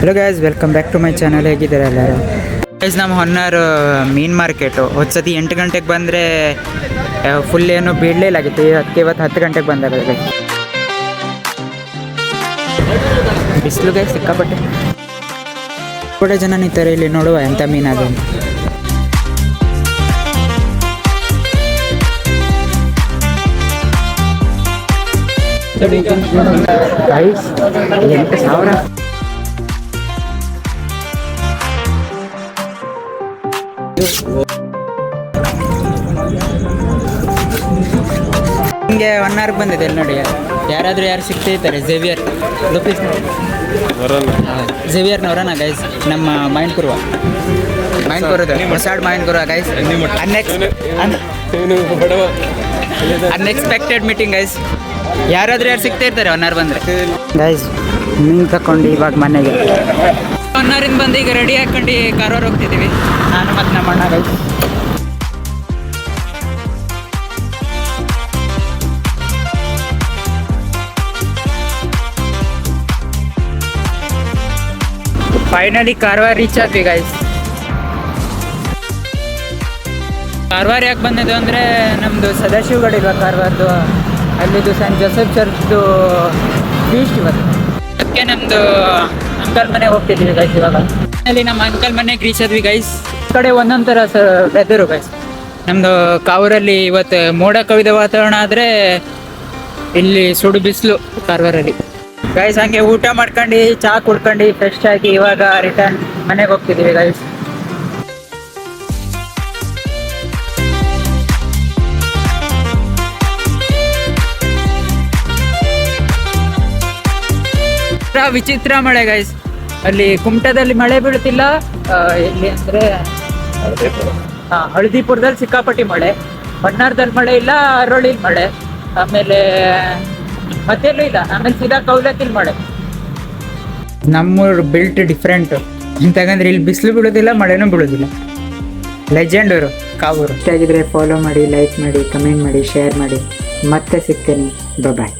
Hello guys, welcome back to my channel. ಹೇಗಿದ್ದಾರೆ ಎಲ್ಲರೂ? Guys, ನಮ್ಮ ಹೊನ್ನಾರು ಮೀನು ಮಾರ್ಕೆಟು ಹೊಸತಿ 8 ಗಂಟೆಗೆ ಬಂದರೆ ಫುಲ್ ಏನು ಬೀಳಲೇ ಆಗಿತ್ತು. ಇವತ್ತು 10 ಗಂಟೆಗೆ ಬಂದಾಗ ಬಿಸಿಲು ಗೈಸ್ ಸಿಕ್ಕಾಪಟ್ಟೆ. ಕೂಡ ಜನ ನಿಂತಾರೆ ಇಲ್ಲಿ ನೋಡುವ ಎಂಥ ಮೀನಾದ. ಗೈಸ್ 8,000. ಹಿಂಗೆ 1 ಅವರ್ಗೆ ಬಂದಿದೆ ಇಲ್ಲಿ ನೋಡಿ. ಯಾರಾದರೂ ಯಾರು ಸಿಗ್ತಿರ್ತಾರೆ. ಝೇವಿಯರ್ನವರನ ಗೈಸ್, ನಮ್ಮ ಮೈನ್ಪುರ ಹೊಸಾಡ್ ಮೈನ್ಪುರ ಗೈಸ್. Unexpected meeting guys. ಯಾರಾದರೂ ಯಾರು ಸಿಗ್ತಾ ಇರ್ತಾರೆ 1 ಅವರ್ ಬಂದರೆ ಗೈಸ್. ಮೀನು ತಗೊಂಡು ಇವಾಗ ಮನೆಗೆ 1 ಅವರಿಂದ ಬಂದು ಈಗ ರೆಡಿ ಹಾಕೊಂಡು ಕಾರವಾರ ಹೋಗ್ತಿದ್ದೀವಿ, ನಾನು ಮತ್ತು ನಮ್ಮ ಅಣ್ಣ ಗೈಸ್. ಫೈನಲಿ ಕಾರವಾರ ರೀಚ್ ಆದ್ವಿ ಗೈಸ್. ಕಾರವಾರ ಯಾಕೆ ಬಂದಿದ್ದು ಅಂದರೆ ನಮ್ಮದು ಸದಾಶಿವಗಡ ಇವಾಗ ಕಾರವಾರದ್ದು, ಅಲ್ಲಿದ್ದು ಸೆಂಟ್ ಜೋಸೆಫ್ ಚರ್ಚ್ದು ಫೀಸ್ಟ್ ಇವತ್ತು. ಅದಕ್ಕೆ ನಮ್ಮದು ಅಂಕಲ್ ಮನೆಗೆ ಹೋಗ್ತಿದ್ವಿ ಗೈಸ್. ಇವಾಗ ಅಲ್ಲಿ ನಮ್ಮ ಅಂಕಲ್ ಮನೆಗೆ ರೀಚ್ ಆದ್ವಿ ಗೈಸ್. ಈ ಕಡೆ ಒಂದೊಂದು ಥರ ವೆದರು ಗೈಸ್. ನಮ್ಮದು ಕಾವೂರಲ್ಲಿ ಇವತ್ತು ಮೋಡ ಕವಿದ ವಾತಾವರಣ ಆದರೆ ಇಲ್ಲಿ ಸುಡು ಬಿಸಿಲು ಕಾರವಾರಲ್ಲಿ ಗೈಸ್. ಹಂಗೆ ಊಟ ಮಾಡ್ಕೊಂಡು ಚಹಾ ಕುಡ್ಕೊಂಡು ಫ್ರೆಶ್ ಆಗಿ ಇವಾಗ ರಿಟರ್ನ್ ಮನೆಗೆ ಹೋಗ್ತಿದ್ದೀವಿ ಗೈಸ್. ವಿಚಿತ್ರ ಮಳೆ ಗೈಸ್. ಅಲ್ಲಿ ಕುಮಟದಲ್ಲಿ ಮಳೆ ಬೀಳ್ತಿಲ್ಲ. ಎಲ್ಲಿ ಅಂದರೆ ಹಳದಿಪುರದಲ್ಲಿ ಸಿಕ್ಕಾಪಟ್ಟಿ ಮಳೆ, ಬಣ್ಣಾರದಲ್ಲಿ ಮಳೆ ಇಲ್ಲ, ಅರೊಳ್ಳಿಲಿ ಮಳೆ, ಆಮೇಲೆ ಮತ್ತೆಲ್ಲೂ ಇಲ್ಲ, ಆಮೇಲೆ ಸೀದಾ ಕೌಲತ್ತಿಲ್ ಮಳೆ. ನಮ್ಮೂರು ಬಿಲ್ಟ್ ಡಿಫ್ರೆಂಟ್ ಇಂತಾಗಂದ್ರೆ ಇಲ್ಲಿ ಬಿಸಿಲು ಬೀಳೋದಿಲ್ಲ, ಮಳೆನೂ ಬೀಳೋದಿಲ್ಲ. ಲೆಜೆಂಡ್ ಅವರು ಕಾವೂರು. ಇಷ್ಟ ಆಗಿದ್ರೆ ಫಾಲೋ ಮಾಡಿ, ಲೈಕ್ ಮಾಡಿ, ಕಮೆಂಟ್ ಮಾಡಿ, ಶೇರ್ ಮಾಡಿ. ಮತ್ತೆ ಸಿಗ್ತೇನೆ. ಬಾಯ್.